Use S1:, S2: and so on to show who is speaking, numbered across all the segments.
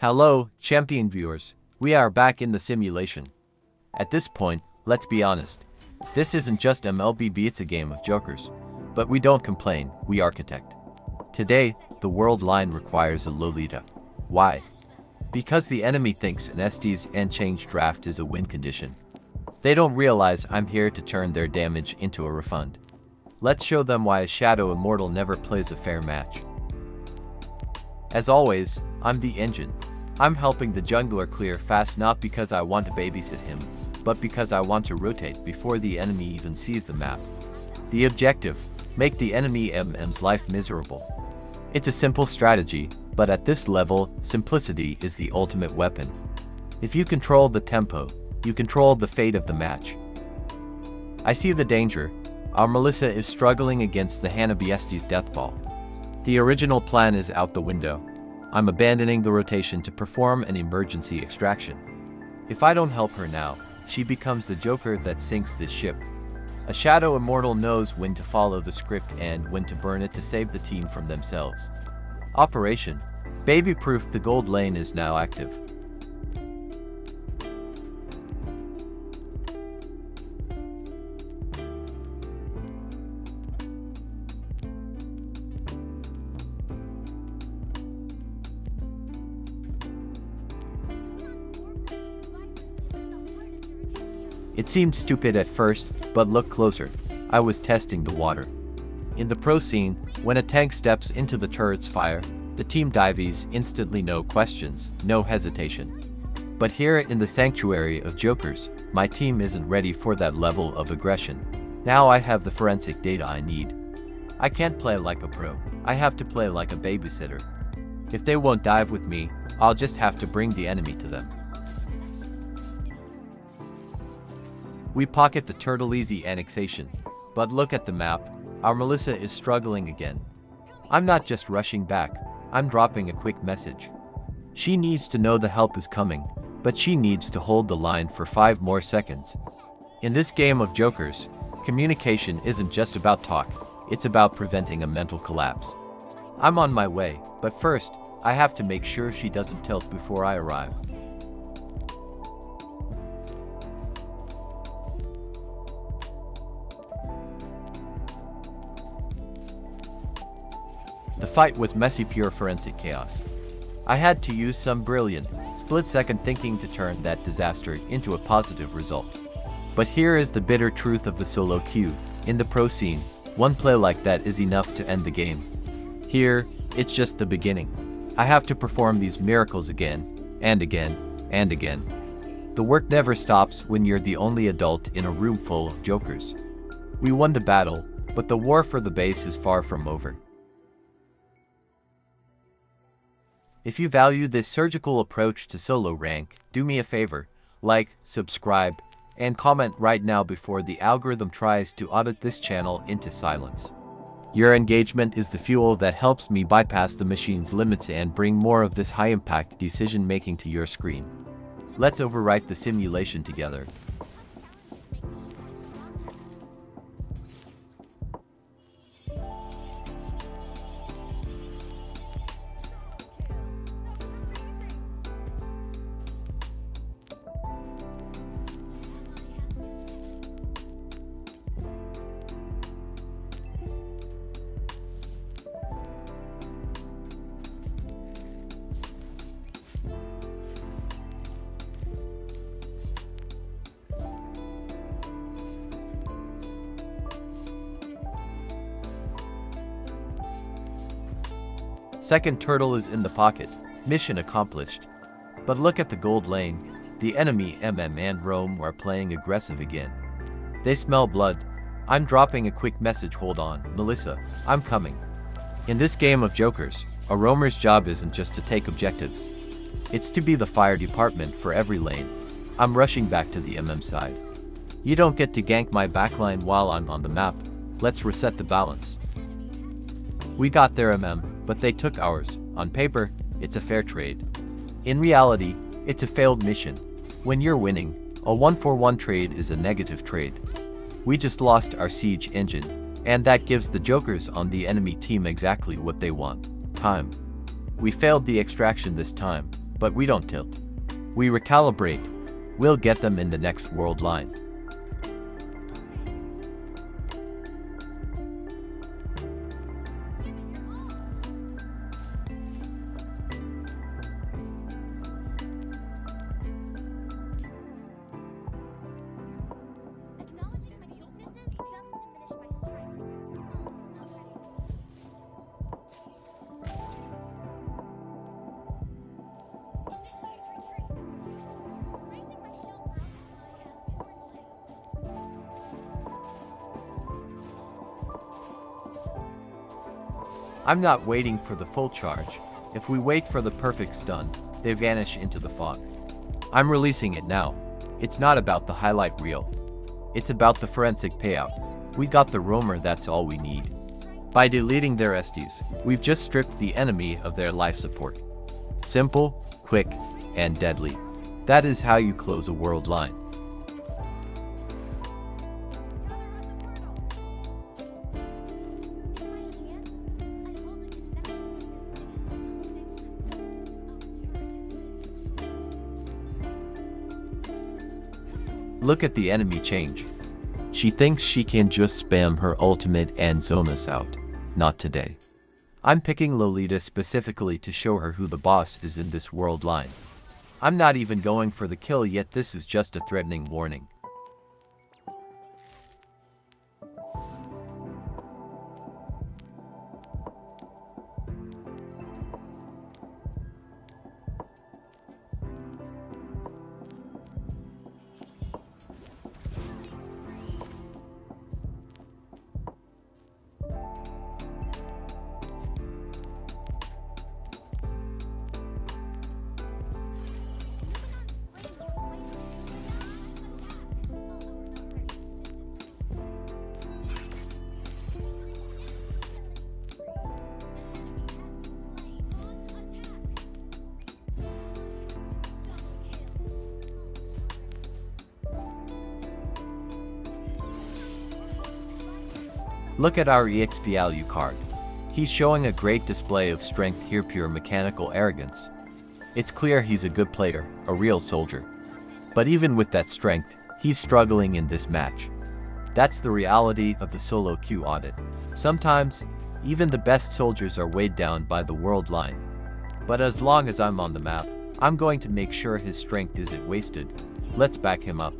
S1: Hello, champion viewers. We are back in the simulation. At this point, let's be honest. This isn't just MLBB, it's a game of jokers. But we don't complain, we architect. Today, the world line requires a Lolita. Why? Because the enemy thinks an SD's and change draft is a win condition. They don't realize I'm here to turn their damage into a refund. Let's show them why a Shadow Immortal never plays a fair match. As always, I'm the engine. I'm helping the jungler clear fast not because I want to babysit him, but because I want to rotate before the enemy even sees the map. The objective: make the enemy MM's life miserable. It's a simple strategy, but at this level, simplicity is the ultimate weapon. If you control the tempo, you control the fate of the match. I see the danger. Our Melissa is struggling against the Hanabiesti's death ball. The original plan is out the window. I'm abandoning the rotation to perform an emergency extraction. If I don't help her now, she becomes the joker that sinks this ship. A Shadow Immortal knows when to follow the script and when to burn it to save the team from themselves. Operation Baby Proof. The gold lane is now active. It seemed stupid at first, but look closer. I was testing the water. In the pro scene, when a tank steps into the turret's fire, the team dives instantly, no questions, no hesitation. But here in the sanctuary of jokers, my team isn't ready for that level of aggression. Now I have the forensic data I need. I can't play like a pro. I have to play like a babysitter. If they won't dive with me, I'll just have to bring the enemy to them. We pocket the turtle, easy annexation. But look at the map, our Melissa is struggling again. I'm not just rushing back, I'm dropping a quick message. She needs to know the help is coming, but she needs to hold the line for 5 more seconds. In this game of jokers, communication isn't just about talk, it's about preventing a mental collapse. I'm on my way, but first, I have to make sure she doesn't tilt before I arrive. The fight was messy, pure forensic chaos. I had to use some brilliant, split-second thinking to turn that disaster into a positive result. But here is the bitter truth of the solo queue. In the pro scene, one play like that is enough to end the game. Here, it's just the beginning. I have to perform these miracles again, and again, and again. The work never stops when you're the only adult in a room full of jokers. We won the battle, but the war for the base is far from over. If you value this surgical approach to solo rank, do me a favor, like, subscribe, and comment right now before the algorithm tries to audit this channel into silence. Your engagement is the fuel that helps me bypass the machine's limits and bring more of this high-impact decision-making to your screen. Let's overwrite the simulation together. Second turtle is in the pocket, mission accomplished. But look at the gold lane, the enemy MM and Rome are playing aggressive again. They smell blood. I'm dropping a quick message, hold on, Melissa, I'm coming. In this game of jokers, a roamer's job isn't just to take objectives. It's to be the fire department for every lane. I'm rushing back to the MM side. You don't get to gank my backline while I'm on the map. Let's reset the balance. We got their MM, but they took ours. On paper, it's a fair trade. In reality, it's a failed mission. When you're winning, a 1-for-1 trade is a negative trade. We just lost our siege engine, and that gives the jokers on the enemy team exactly what they want: time. We failed the extraction this time, But we don't tilt. We recalibrate. We'll get them in the next world line. I'm not waiting for the full charge. If we wait for the perfect stun, they vanish into the fog. I'm releasing it now. It's not about the highlight reel. It's about the forensic payout. We got the roamer, that's all we need. By deleting their SDs, we've just stripped the enemy of their life support. Simple, quick, and deadly. That is how you close a world line. Look at the enemy change. She thinks she can just spam her ultimate and zone us out. Not today. I'm picking Lolita specifically to show her who the boss is in this world line. I'm not even going for the kill yet, this is just a threatening warning. Look at our EXP value card. He's showing a great display of strength here, pure mechanical arrogance. It's clear he's a good player, a real soldier. But even with that strength, he's struggling in this match. That's the reality of the solo queue audit. Sometimes, even the best soldiers are weighed down by the world line. But as long as I'm on the map, I'm going to make sure his strength isn't wasted. Let's back him up.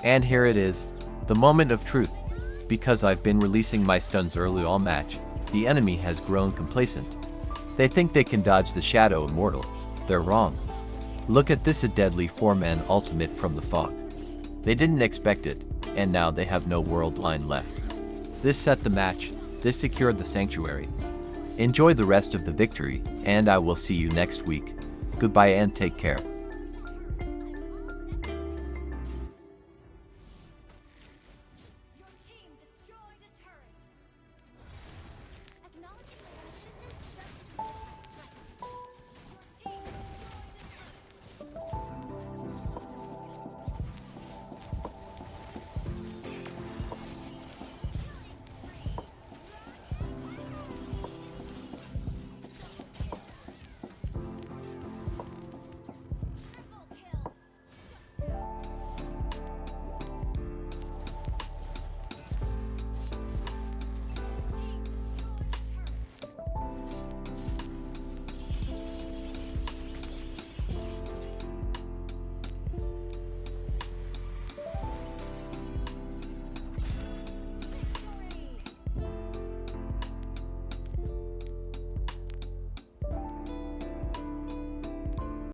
S1: And here it is, the moment of truth. Because I've been releasing my stuns early all match, the enemy has grown complacent. They think they can dodge the Shadow Immortal. They're wrong. Look at this, a deadly 4-man ultimate from the fog. They didn't expect it, and now they have no world line left. This set the match, this secured the sanctuary. Enjoy the rest of the victory, and I will see you next week. Goodbye and take care.